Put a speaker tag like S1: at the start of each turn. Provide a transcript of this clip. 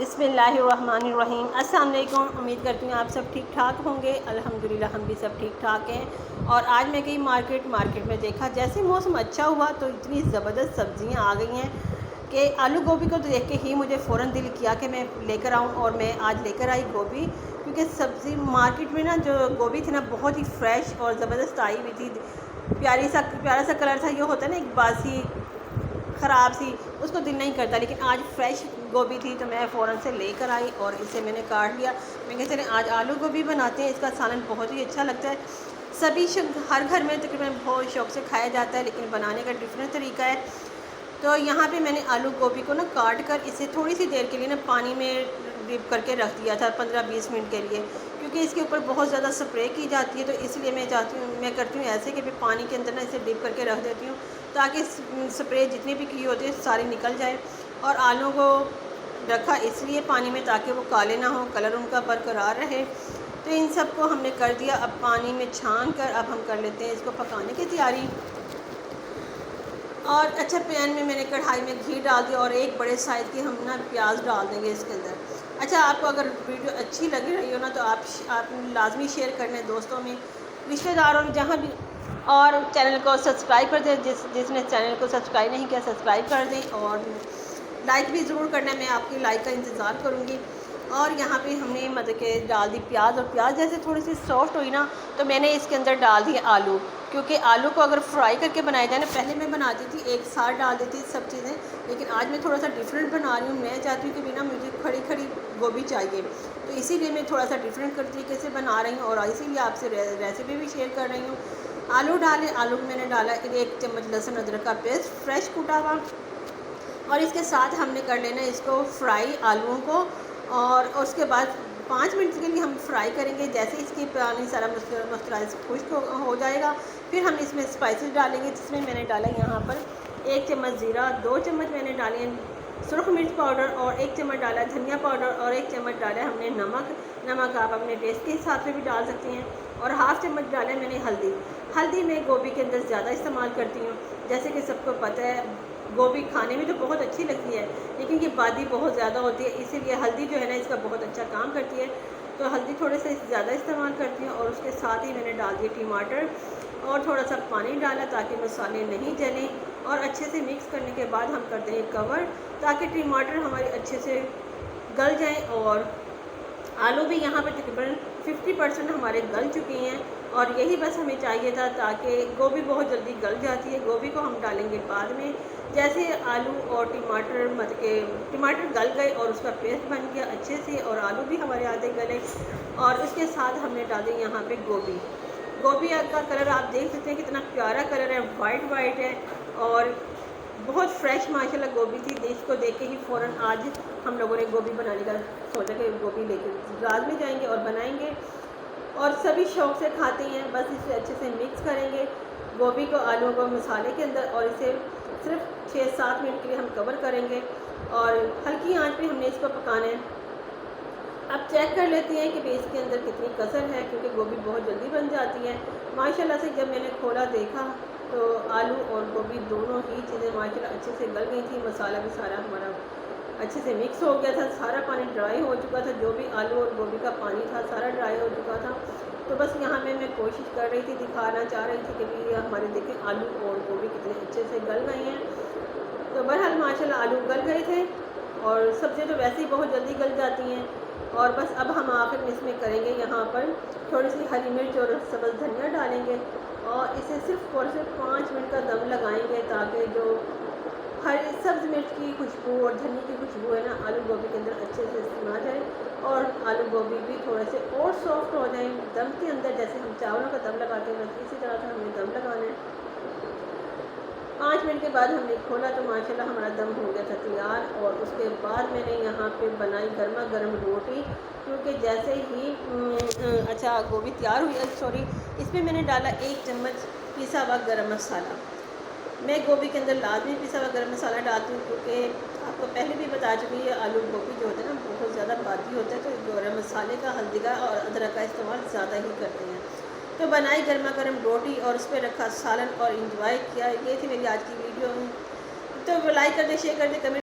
S1: बिस्मिल्लाहिर्रहमानिर्रहीम। अस्सलाम वालेकुम। उम्मीद करती हूँ आप सब ठीक ठाक होंगे। अल्हम्दुलिल्लाह हम भी सब ठीक ठाक हैं। और आज मैं गई मार्केट में देखा जैसे मौसम अच्छा हुआ तो इतनी ज़बरदस्त सब्ज़ियाँ आ गई हैं कि आलू गोभी को देख के ही मुझे फ़ौरन दिल किया कि मैं लेकर आऊँ। और मैं आज लेकर आई गोभी, क्योंकि सब्ज़ी मार्केट में ना जो गोभी थी ना बहुत ही फ्रेश और ज़बरदस्त आई हुई थी। प्यारा सा कलर था। ये होता है ना एक बासी ख़राब सी, उसको दिल नहीं करता। लेकिन आज फ्रेश गोभी थी तो मैं फ़ौरन से लेकर आई और इसे मैंने काट लिया। मैं कहा चलें आज आलू गोभी बनाते हैं, इसका सालन बहुत ही अच्छा लगता है। हर घर में तकरीबन बहुत शौक़ से खाया जाता है, लेकिन बनाने का डिफरेंट तरीका है। तो यहाँ पे मैंने आलू गोभी को ना काट कर इसे थोड़ी सी देर के लिए ना पानी में डिप करके रख दिया था 15-20 मिनट के लिए, क्योंकि इसके ऊपर बहुत ज़्यादा स्प्रे की जाती है। तो इसलिए मैं करती हूँ ऐसे कि मैं पानी के अंदर ना इसे डिप करके रख देती हूँ, ताकि स्प्रे जितनी भी की होती है सारी निकल जाए। और आलू को रखा इसलिए पानी में ताकि वो काले ना हो, कलर उनका बरकरार रहे। तो इन सब को हमने कर दिया। अब पानी में छान कर अब हम कर लेते हैं इसको पकाने की तैयारी। और अच्छा पैन में मैंने कढ़ाई में घी डाल दिया और एक बड़े साइज़ की हम ना प्याज डाल देंगे इसके अंदर। अच्छा, आपको अगर वीडियो अच्छी लग रही हो ना तो आप लाजमी शेयर कर लें दोस्तों में, रिश्तेदारों में, जहाँ भी। और चैनल को सब्सक्राइब कर दें, जिसने चैनल को सब्सक्राइब नहीं किया सब्सक्राइब कर दें। और लाइक भी ज़रूर करना है, मैं आपकी लाइक का इंतज़ार करूँगी। और यहाँ पे हमने मतलब कि डाल दी प्याज, और प्याज जैसे थोड़ी सी सॉफ्ट हुई ना तो मैंने इसके अंदर डाल दिए आलू। क्योंकि आलू को अगर फ्राई करके बनाया जाए ना, पहले मैं बनाती थी एक साथ डाल देती थी सब चीज़ें, लेकिन आज मैं थोड़ा सा डिफरेंट बना रही हूँ। मैं चाहती हूँ कि बिना मुझे खड़ी खड़ी गोभी चाहिए, तो इसीलिए मैं थोड़ा सा डिफरेंट तरीके से बना रही हूँ और इसीलिए आपसे रेसिपी भी शेयर कर रही हूँ। आलू डालें, आलू में मैंने डाला 1 चम्मच लहसुन अदरक का पेस्ट फ्रेश कूटा हुआ। और इसके साथ हमने कर लेना इसको फ्राई आलूओं को, और उसके बाद 5 मिनट के लिए हम फ्राई करेंगे। जैसे इसकी पानी सारा मॉइस्चराइज खुश्क हो जाएगा, फिर हम इसमें स्पाइसेस डालेंगे, जिसमें मैंने डाला यहाँ पर 1 चम्मच ज़ीरा, 2 चम्मच मैंने डाले सुरख मिर्च पाउडर, और 1 चम्मच डाला धनिया पाउडर, और 1 चम्मच डाला हमने नमक आप अपने टेस्ट के हिसाब से भी डाल सकते हैं। और हाफ़ चम्मच डाला मैंने हल्दी मैं गोभी के अंदर ज़्यादा इस्तेमाल करती हूँ। जैसे कि सबको पता है गोभी खाने में तो बहुत अच्छी लगती है, लेकिन ये बादी बहुत ज़्यादा होती है, इसीलिए हल्दी जो है ना इसका बहुत अच्छा काम करती है। तो हल्दी थोड़े से ज़्यादा इस्तेमाल करती हूँ। और उसके साथ ही मैंने डाल दिए टमाटर और थोड़ा सा पानी डाला ताकि मसाले नहीं जलें। और अच्छे से मिक्स करने के बाद हम कर देंगे कवर, ताकि टमाटर हमारे अच्छे से गल जाएँ। और आलू भी यहाँ पे तकरीबन 50% हमारे गल चुके हैं, और यही बस हमें चाहिए था, ताकि गोभी बहुत जल्दी गल जाती है। गोभी को हम डालेंगे बाद में। जैसे आलू और टमाटर मतलब कि टमाटर गल गए और उसका पेस्ट बन गया अच्छे से, और आलू भी हमारे आधे गले, और उसके साथ हमने डाले यहाँ पे गोभी का कलर आप देख सकते हैं कितना प्यारा कलर है, वाइट है और बहुत फ्रेश माशाल्लाह गोभी थी। इसको देख के ही फ़ौरन आज हम लोगों ने गोभी बनाने का सोचा कि गोभी लेके बाज़ार में जाएंगे और बनाएंगे, और सभी शौक़ से खाते हैं। बस इसे अच्छे से मिक्स करेंगे गोभी को आलू को मसाले के अंदर, और इसे सिर्फ 6-7 मिनट के लिए हम कवर करेंगे, और हल्की आंच पे हमने इसको पकाना है। अब चेक कर लेते हैं कि इसके अंदर कितनी कसर है, क्योंकि गोभी बहुत जल्दी बन जाती है। माशाल्लाह से जब मैंने खोला देखा तो आलू और गोभी दोनों ही चीज़ें माशाल्लाह अच्छे से गल गई थी। मसाला भी सारा हमारा अच्छे से मिक्स हो गया था, सारा पानी ड्राई हो चुका था, जो भी आलू और गोभी का पानी था सारा ड्राई हो चुका था। तो बस यहाँ मैं कोशिश कर रही थी, दिखाना चाह रही थी कि भाई हमारे देखें आलू और गोभी कितने अच्छे से गल गए हैं। तो बहरहाल माशाल्लाह आलू गल गए थे, और सब्ज़ी तो वैसे ही बहुत जल्दी गल जाती हैं। और बस अब हम आखिर में इसमें करेंगे यहाँ पर थोड़ी सी हरी मिर्च और सब्ज़ धनिया डालेंगे, और इसे सिर्फ और सिर्फ 5 मिनट का दम लगाएंगे, ताकि जो हरी सब्ज़ मिर्च की खुशबू और धनिया की खुशबू है ना आलू गोभी के अंदर अच्छे से समा जाए, और आलू गोभी भी थोड़े से और सॉफ्ट हो जाए दम के अंदर। जैसे हम चावलों का दम लगाते हैं इसी तरह से हमें दम लगाना है। 5 मिनट के बाद हमने खोला तो माशाल्लाह हमारा दम हो गया था तैयार। और उसके बाद मैंने यहाँ पे बनाई गर्मा गर्म रोटी, क्योंकि जैसे ही अच्छा गोभी तैयार हुई, इसमें मैंने डाला 1 चम्मच पिसा हुआ गरम मसाला। मैं गोभी के अंदर लाजमी पिसा हुआ गरम मसाला डालती हूँ, क्योंकि आपको पहले भी बता चुकी है आलू गोभी जो होता है ना बहुत ज़्यादा बादी होता है, तो गरम मसाले का, हल्दी का और अदरक का इस्तेमाल ज़्यादा ही करते हैं। तो बनाई गर्मा गर्म रोटी और उस पर रखा सालन और इंजॉय किया। ये थी मेरी आज की वीडियो। तो लाइक कर दें, शेयर कर दें, कमेंट